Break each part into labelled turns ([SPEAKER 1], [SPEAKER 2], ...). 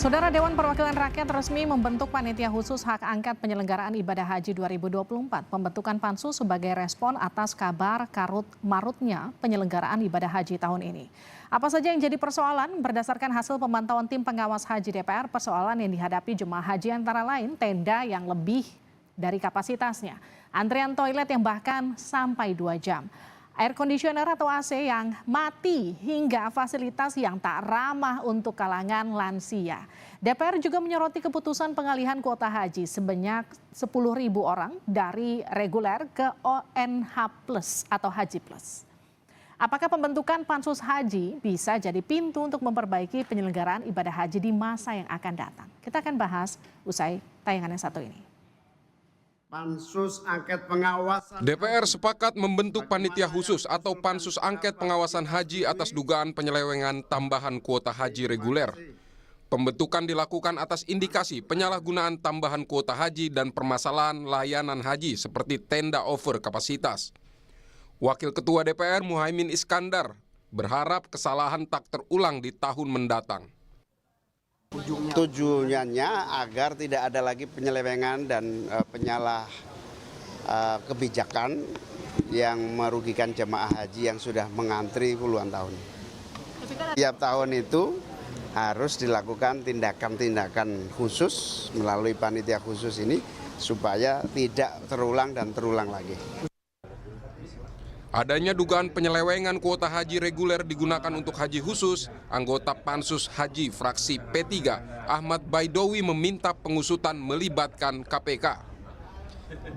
[SPEAKER 1] Saudara Dewan Perwakilan Rakyat resmi membentuk panitia khusus hak angket penyelenggaraan ibadah haji 2024. Pembentukan pansus sebagai respon atas kabar karut-marutnya penyelenggaraan ibadah haji tahun ini. Apa saja yang jadi persoalan? Berdasarkan hasil pemantauan tim pengawas haji DPR, persoalan yang dihadapi jemaah haji antara lain tenda yang lebih dari kapasitasnya, antrian toilet yang bahkan sampai 2 jam, air conditioner atau AC yang mati, hingga fasilitas yang tak ramah untuk kalangan lansia. DPR juga menyoroti keputusan pengalihan kuota haji sebanyak 10.000 orang dari reguler ke ONH Plus atau Haji Plus. Apakah pembentukan pansus haji bisa jadi pintu untuk memperbaiki penyelenggaraan ibadah haji di masa yang akan datang? Kita akan bahas usai tayangan yang satu ini.
[SPEAKER 2] Pansus angket pengawasan
[SPEAKER 3] DPR sepakat membentuk panitia khusus atau pansus angket pengawasan haji atas dugaan penyelewengan tambahan kuota haji reguler. Pembentukan dilakukan atas indikasi penyalahgunaan tambahan kuota haji dan permasalahan layanan haji seperti tenda over kapasitas. Wakil Ketua DPR Muhaimin Iskandar berharap kesalahan tak terulang di tahun mendatang.
[SPEAKER 2] Tujuannya agar tidak ada lagi penyelewengan dan penyalah kebijakan yang merugikan jemaah haji yang sudah mengantri puluhan tahun. Tiap tahun itu harus dilakukan tindakan-tindakan khusus melalui panitia khusus ini supaya tidak terulang dan terulang lagi.
[SPEAKER 3] Adanya dugaan penyelewengan kuota haji reguler digunakan untuk haji khusus, anggota Pansus Haji fraksi P3 Ahmad Baidowi meminta pengusutan melibatkan KPK.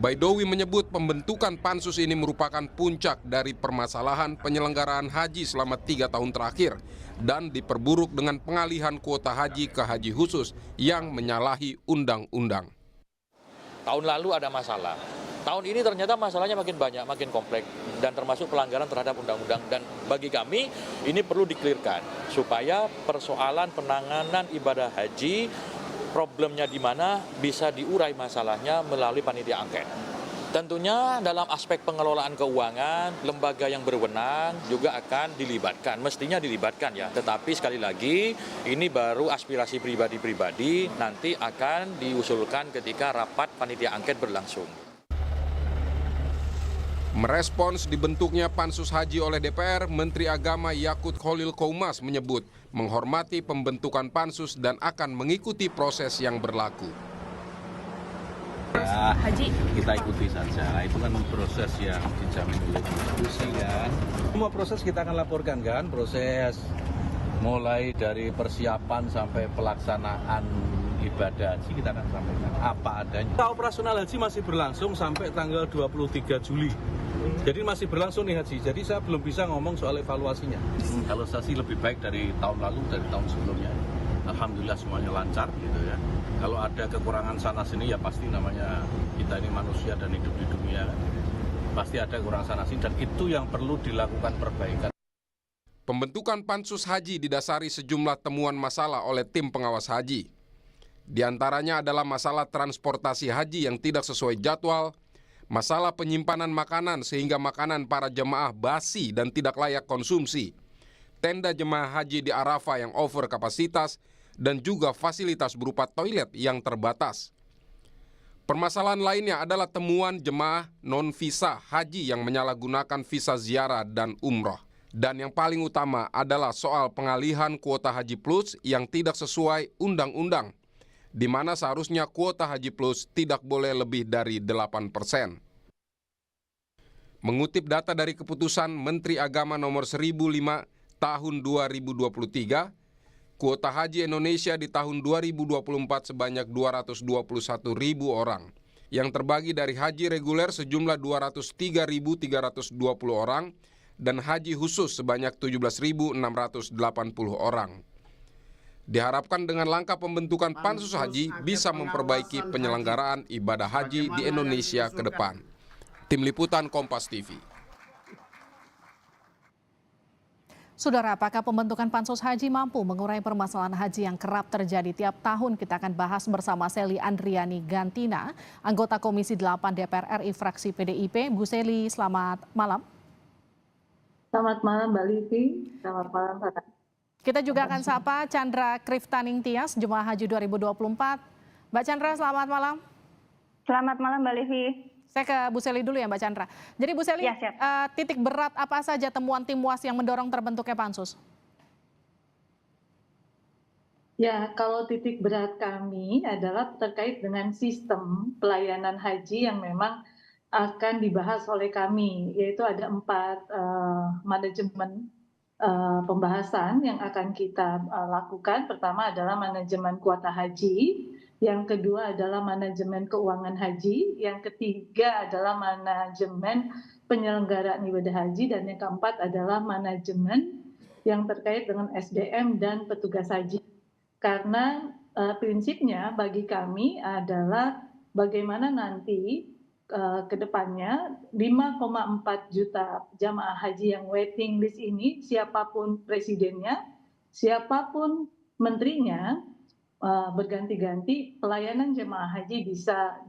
[SPEAKER 3] Baidowi menyebut pembentukan pansus ini merupakan puncak dari permasalahan penyelenggaraan haji selama 3 tahun terakhir dan diperburuk dengan pengalihan kuota haji ke haji khusus yang menyalahi undang-undang.
[SPEAKER 4] Tahun lalu ada masalah. Tahun ini ternyata masalahnya makin banyak, makin kompleks, dan termasuk pelanggaran terhadap undang-undang. Dan bagi kami ini perlu dikelirkan supaya persoalan penanganan ibadah haji, problemnya di mana bisa diurai masalahnya melalui panitia angket. Tentunya dalam aspek pengelolaan keuangan, lembaga yang berwenang juga akan dilibatkan, mestinya dilibatkan ya. Tetapi sekali lagi ini baru aspirasi pribadi-pribadi, nanti akan diusulkan ketika rapat panitia angket berlangsung.
[SPEAKER 3] Merespons dibentuknya pansus haji oleh DPR, Menteri Agama Yakut Khalil Qoumas menyebut menghormati pembentukan pansus dan akan mengikuti proses yang berlaku.
[SPEAKER 5] Ya, kita ikuti saja, itu kan proses yang dijamin oleh konstitusi kan. Semua proses kita akan laporkan kan, proses mulai dari persiapan sampai pelaksanaan ibadah haji kita akan sampaikan apa adanya. Operasional haji masih berlangsung sampai tanggal 23 Juli. Jadi masih berlangsung nih haji, jadi saya belum bisa ngomong soal evaluasinya. Kalau saya sih lebih baik dari tahun lalu, dari tahun sebelumnya. Alhamdulillah semuanya lancar gitu ya. Kalau ada kekurangan sana sini ya pasti namanya kita ini manusia dan hidup di dunia. Pasti ada kekurangan sana sini dan itu yang perlu dilakukan perbaikan.
[SPEAKER 3] Pembentukan pansus haji didasari sejumlah temuan masalah oleh tim pengawas haji. Di antaranya adalah masalah transportasi haji yang tidak sesuai jadwal, masalah penyimpanan makanan sehingga makanan para jemaah basi dan tidak layak konsumsi, tenda jemaah haji di Arafah yang over kapasitas, dan juga fasilitas berupa toilet yang terbatas. Permasalahan lainnya adalah temuan jemaah non-visa haji yang menyalahgunakan visa ziarah dan umroh. Dan yang paling utama adalah soal pengalihan kuota haji plus yang tidak sesuai undang-undang, di mana seharusnya kuota haji plus tidak boleh lebih dari 8%. Mengutip data dari keputusan Menteri Agama nomor 1005 tahun 2023, kuota haji Indonesia di tahun 2024 sebanyak 221.000 orang, yang terbagi dari haji reguler sejumlah 203.320 orang dan haji khusus sebanyak 17.680 orang. Diharapkan dengan langkah pembentukan pansus haji bisa memperbaiki penyelenggaraan ibadah haji di Indonesia ke depan. Tim Liputan Kompas TV.
[SPEAKER 1] Saudara, apakah pembentukan pansus haji mampu mengurai permasalahan haji yang kerap terjadi tiap tahun? Kita akan bahas bersama Seli Andriani Gantina, anggota Komisi 8 DPR RI fraksi PDIP. Bu Seli, selamat malam.
[SPEAKER 6] Selamat malam Mbak Livi, selamat malam Pak.
[SPEAKER 1] Kita juga akan sapa Chandra Kriftaning Tias, Jemaah Haji 2024. Mbak Chandra, selamat malam.
[SPEAKER 6] Selamat malam Mbak Livi.
[SPEAKER 1] Saya ke Bu Seli dulu ya Mbak Chandra. Jadi Bu Seli,
[SPEAKER 6] Ya, siap.
[SPEAKER 1] titik berat apa saja temuan tim WAS yang mendorong terbentuknya pansus?
[SPEAKER 7] Ya, kalau titik berat kami adalah terkait dengan sistem pelayanan haji yang memang akan dibahas oleh kami, yaitu ada 4 manajemen pembahasan yang akan kita lakukan. Pertama adalah manajemen kuota haji, yang kedua adalah manajemen keuangan haji, yang ketiga adalah manajemen penyelenggaraan ibadah haji, dan yang keempat adalah manajemen yang terkait dengan SDM dan petugas haji. Karena prinsipnya bagi kami adalah bagaimana nanti ke depannya 5,4 juta jamaah haji yang waiting list ini, siapapun presidennya, siapapun menterinya, berganti-ganti, pelayanan jemaah haji bisa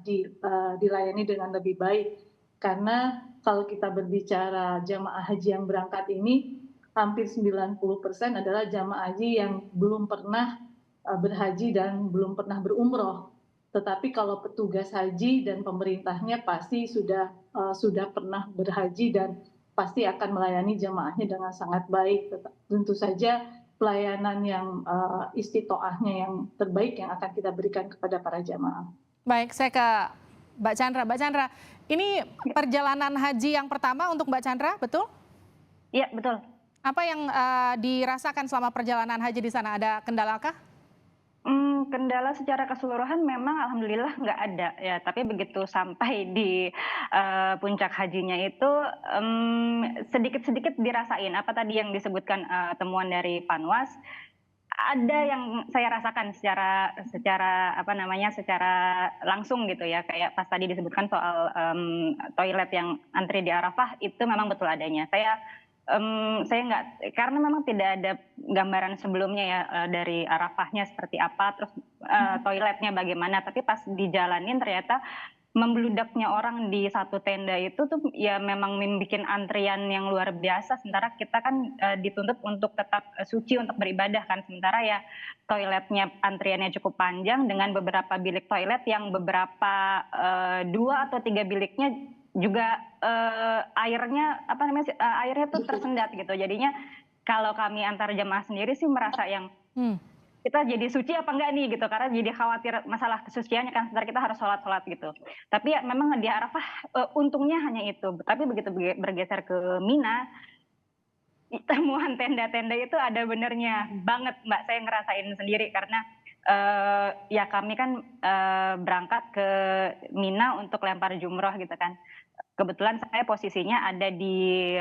[SPEAKER 7] dilayani dengan lebih baik. Karena kalau kita berbicara jamaah haji yang berangkat ini, hampir 90% adalah jamaah haji yang belum pernah berhaji dan belum pernah berumroh. Tetapi kalau petugas haji dan pemerintahnya pasti sudah pernah berhaji dan pasti akan melayani jamaahnya dengan sangat baik. Tentu saja pelayanan yang istitoahnya yang terbaik yang akan kita berikan kepada para jamaah.
[SPEAKER 1] Baik, saya ke Mbak Chandra. Mbak Chandra, ini perjalanan haji yang pertama untuk Mbak Chandra, betul?
[SPEAKER 6] Iya, betul.
[SPEAKER 1] Apa yang dirasakan selama perjalanan haji di sana? Ada kendalakah?
[SPEAKER 6] Kendala secara keseluruhan memang alhamdulillah nggak ada ya, tapi begitu sampai di puncak hajinya itu sedikit-sedikit dirasain apa tadi yang disebutkan temuan dari Panwas. Ada yang saya rasakan secara langsung gitu ya, kayak pas tadi disebutkan soal toilet yang antri di Arafah, itu memang betul adanya. Saya nggak, karena memang tidak ada gambaran sebelumnya ya dari Arafahnya seperti apa, terus toiletnya bagaimana, tapi pas dijalanin ternyata membludaknya orang di satu tenda itu tuh ya memang membuat antrian yang luar biasa, sementara kita kan dituntut untuk tetap suci untuk beribadah kan, sementara ya toiletnya antriannya cukup panjang dengan beberapa bilik toilet yang beberapa 2 atau 3 biliknya juga airnya tuh tersendat gitu. Jadinya kalau kami antar jemaah sendiri sih merasa yang kita jadi suci apa enggak nih gitu, karena jadi khawatir masalah kesuciannya kan, sebentar kita harus sholat gitu. Tapi ya memang di Arafah untungnya hanya itu. Tapi begitu bergeser ke Mina, temuan tenda-tenda itu ada benernya banget Mbak, saya ngerasain sendiri karena ya kami kan berangkat ke Mina untuk lempar jumroh gitu kan. Kebetulan saya posisinya ada di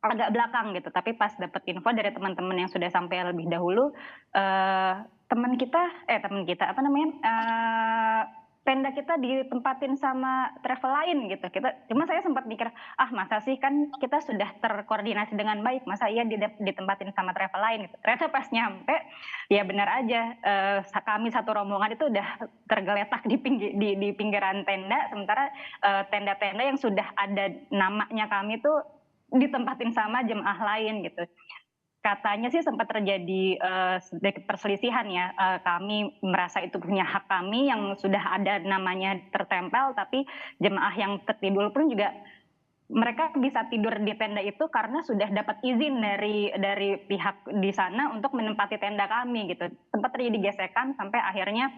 [SPEAKER 6] agak belakang gitu, tapi pas dapat info dari teman-teman yang sudah sampai lebih dahulu, teman kita tenda kita ditempatin sama travel lain gitu. Cuma saya sempat mikir, masa sih kan kita sudah terkoordinasi dengan baik, masa iya ditempatin sama travel lain gitu. Ternyata pas nyampe, ya benar aja, kami satu rombongan itu udah tergeletak di pinggiran tenda, sementara tenda-tenda yang sudah ada namanya kami tuh ditempatin sama jemaah lain gitu. Katanya sih sempat terjadi sedikit perselisihan ya, kami merasa itu punya hak kami yang sudah ada namanya tertempel, tapi jemaah yang tertidur pun juga mereka bisa tidur di tenda itu karena sudah dapat izin dari pihak di sana untuk menempati tenda kami gitu. Sempat terjadi gesekan sampai akhirnya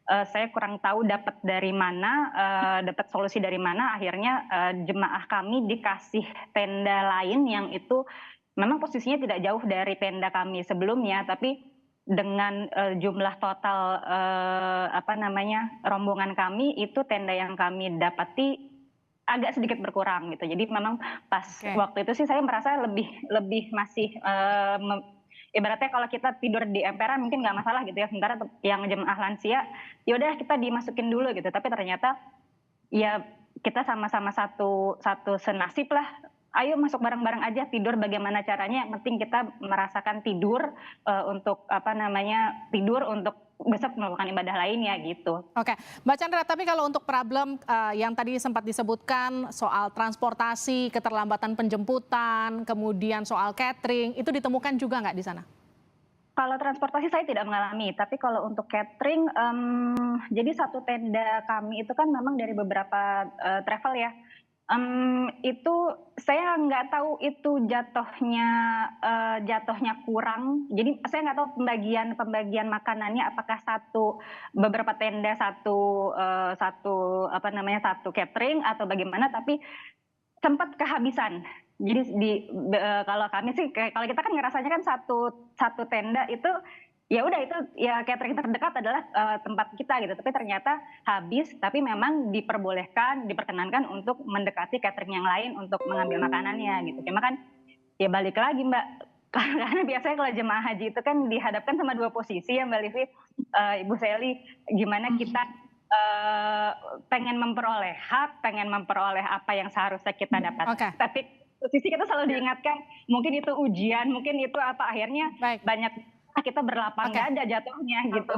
[SPEAKER 6] saya kurang tahu dapat dari mana, dapat solusi dari mana, akhirnya jemaah kami dikasih tenda lain yang itu memang posisinya tidak jauh dari tenda kami sebelumnya, tapi dengan jumlah total rombongan kami itu tenda yang kami dapati agak sedikit berkurang gitu. Jadi memang pas waktu itu sih saya merasa lebih masih ibaratnya kalau kita tidur di emperan mungkin nggak masalah gitu ya, sementara yang jemaah lansia yaudah kita dimasukin dulu gitu. Tapi ternyata ya kita sama-sama satu senasib lah. Ayo masuk bareng-bareng aja, tidur bagaimana caranya, yang penting kita merasakan tidur untuk tidur untuk besok melakukan ibadah lainnya gitu.
[SPEAKER 1] Oke, Mbak Chandra, tapi kalau untuk problem yang tadi sempat disebutkan soal transportasi, keterlambatan penjemputan, kemudian soal catering, itu ditemukan juga nggak di sana?
[SPEAKER 6] Kalau transportasi saya tidak mengalami, tapi kalau untuk catering, jadi satu tenda kami itu kan memang dari beberapa travel ya. Itu saya nggak tahu itu jatuhnya kurang. Jadi saya nggak tahu pembagian makanannya apakah beberapa tenda satu catering atau bagaimana, tapi sempat kehabisan. Jadi kalau kami sih kalau kita kan ngerasanya kan satu tenda itu ya udah itu ya catering terdekat adalah tempat kita gitu. Tapi ternyata habis, tapi memang diperkenankan untuk mendekati catering yang lain untuk mengambil makanannya gitu. Cuma kan ya balik lagi Mbak, karena biasanya kalau jemaah haji itu kan dihadapkan sama dua posisi ya Mbak Livi, Ibu Seli, gimana kita pengen memperoleh hak, pengen memperoleh apa yang seharusnya kita dapat.
[SPEAKER 1] Oke.
[SPEAKER 6] Tapi posisi kita selalu diingatkan, mungkin itu ujian, mungkin itu apa, akhirnya banyak kita berlapang dada jatuhnya gitu.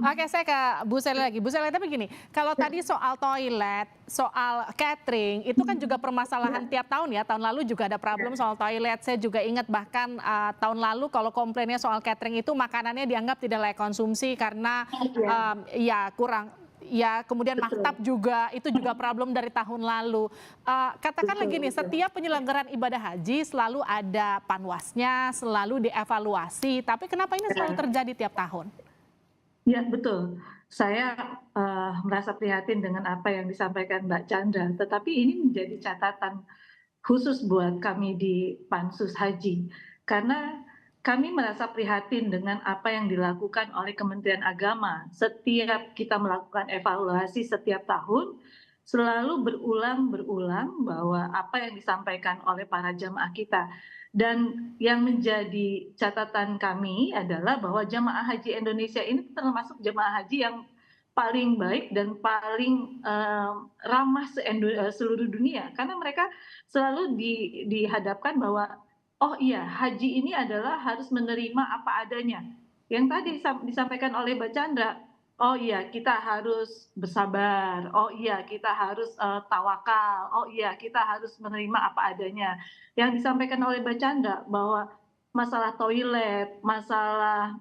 [SPEAKER 1] Oke, saya ke Bu Seli lagi. Bu Seli, tapi gini, kalau tadi soal toilet, soal catering, itu kan juga permasalahan tiap tahun ya. Tahun lalu juga ada problem soal toilet. Saya juga ingat bahkan tahun lalu kalau komplainnya soal catering itu makanannya dianggap tidak layak konsumsi karena ya kurang. Ya, kemudian maktab juga, itu juga problem dari tahun lalu. Katakanlah gini, setiap penyelenggaraan ibadah haji selalu ada panwasnya, selalu dievaluasi. Tapi kenapa ini selalu terjadi tiap tahun?
[SPEAKER 7] Ya, betul. Saya merasa prihatin dengan apa yang disampaikan Mbak Chandra. Tetapi ini menjadi catatan khusus buat kami di Pansus Haji. Karena kami merasa prihatin dengan apa yang dilakukan oleh Kementerian Agama. Setiap kita melakukan evaluasi setiap tahun, selalu berulang bahwa apa yang disampaikan oleh para jamaah kita. Dan yang menjadi catatan kami adalah bahwa jamaah haji Indonesia ini termasuk jamaah haji yang paling baik dan paling ramah seluruh dunia. Karena mereka selalu dihadapkan bahwa oh iya, haji ini adalah harus menerima apa adanya. Yang tadi disampaikan oleh Mbak Chandra, oh iya kita harus bersabar, oh iya kita harus tawakal, oh iya kita harus menerima apa adanya. Yang disampaikan oleh Mbak Chandra bahwa masalah toilet, masalah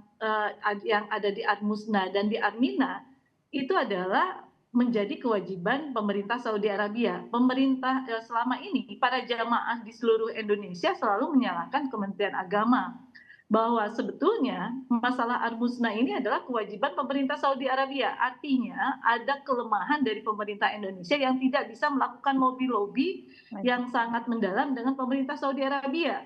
[SPEAKER 7] yang ada di Ad-Musna dan di Armina, itu adalah menjadi kewajiban pemerintah Saudi Arabia. Pemerintah selama ini, para jamaah di seluruh Indonesia selalu menyalahkan Kementerian Agama. Bahwa sebetulnya masalah Al-Musna ini adalah kewajiban pemerintah Saudi Arabia. Artinya ada kelemahan dari pemerintah Indonesia yang tidak bisa melakukan lobby-lobby yang sangat mendalam dengan pemerintah Saudi Arabia.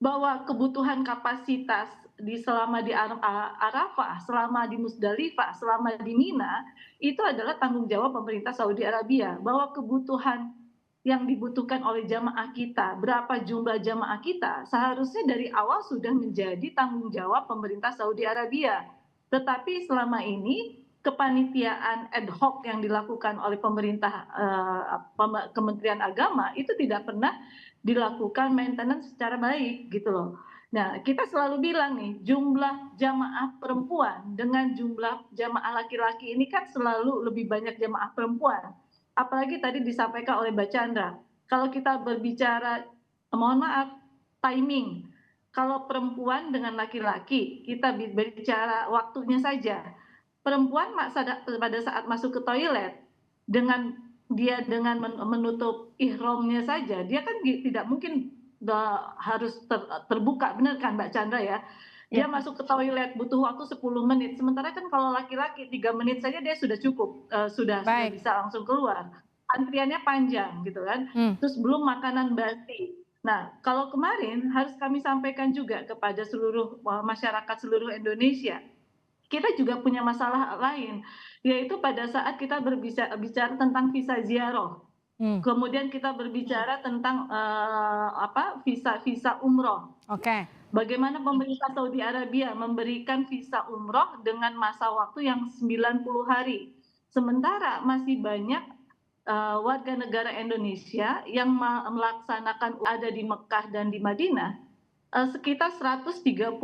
[SPEAKER 7] Bahwa kebutuhan kapasitas selama di Arafah, selama di Musdalifah, selama di Mina, itu adalah tanggung jawab pemerintah Saudi Arabia. Bahwa kebutuhan yang dibutuhkan oleh jamaah kita, berapa jumlah jamaah kita, seharusnya dari awal sudah menjadi tanggung jawab pemerintah Saudi Arabia. Tetapi selama ini kepanitiaan ad hoc yang dilakukan oleh pemerintah Kementerian Agama itu tidak pernah dilakukan maintenance secara baik gitu loh. Nah, kita selalu bilang nih, jumlah jamaah perempuan dengan jumlah jamaah laki-laki ini kan selalu lebih banyak jamaah perempuan. Apalagi tadi disampaikan oleh Mbak Chandra, kalau kita berbicara, mohon maaf, timing. Kalau perempuan dengan laki-laki, kita berbicara waktunya saja. Perempuan pada saat masuk ke toilet, dengan menutup ihramnya saja, dia kan tidak mungkin harus terbuka, benar kan Mbak Chandra ya? Dia masuk ke toilet butuh waktu 10 menit, sementara kan kalau laki-laki 3 menit saja dia sudah cukup, sudah bisa langsung keluar. Antriannya panjang gitu kan, terus belum makanan basi. Nah, kalau kemarin harus kami sampaikan juga kepada seluruh masyarakat seluruh Indonesia, kita juga punya masalah lain, yaitu pada saat kita berbicara tentang visa ziarah. Kemudian kita berbicara tentang visa umroh. Bagaimana pemerintah Saudi Arabia memberikan visa umroh dengan masa waktu yang 90 hari. Sementara masih banyak warga negara Indonesia yang melaksanakan ada di Mekah dan di Madinah, sekitar 130.000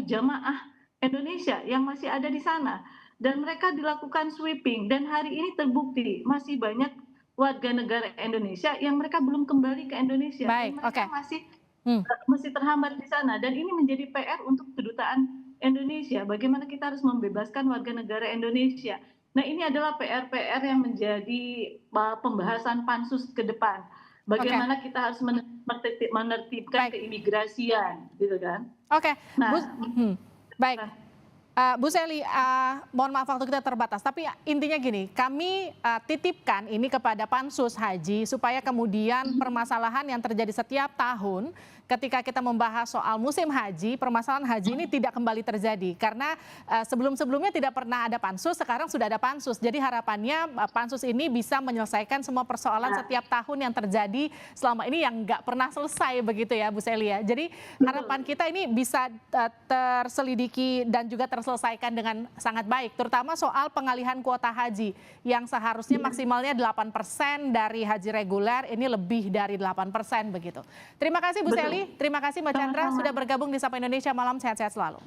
[SPEAKER 7] jamaah Indonesia yang masih ada di sana. Dan mereka dilakukan sweeping, dan hari ini terbukti masih banyak warga negara Indonesia yang mereka belum kembali ke Indonesia. Mereka masih masih terhambat di sana, dan ini menjadi PR untuk kedutaan Indonesia. Bagaimana kita harus membebaskan warga negara Indonesia. Nah, ini adalah PR-PR yang menjadi pembahasan pansus ke depan. Bagaimana kita harus menertibkan keimigrasian, gitu kan?
[SPEAKER 1] Oke,
[SPEAKER 7] Nah,
[SPEAKER 1] baik. Bu Sely, mohon maaf waktu kita terbatas, tapi intinya gini, kami titipkan ini kepada Pansus Haji supaya kemudian permasalahan yang terjadi setiap tahun ketika kita membahas soal musim haji, permasalahan haji ini tidak kembali terjadi. Karena sebelum-sebelumnya tidak pernah ada pansus, sekarang sudah ada pansus. Jadi harapannya pansus ini bisa menyelesaikan semua persoalan setiap tahun yang terjadi selama ini yang nggak pernah selesai begitu ya Bu Sely ya. Jadi harapan kita ini bisa terselidiki dan juga terselesaikan dengan sangat baik. Terutama soal pengalihan kuota haji yang seharusnya maksimalnya 8% dari haji reguler, ini lebih dari 8% begitu. Terima kasih Bu Sely. Terima kasih Mbak Chandra sudah bergabung di Sapa Indonesia Malam, sehat-sehat selalu.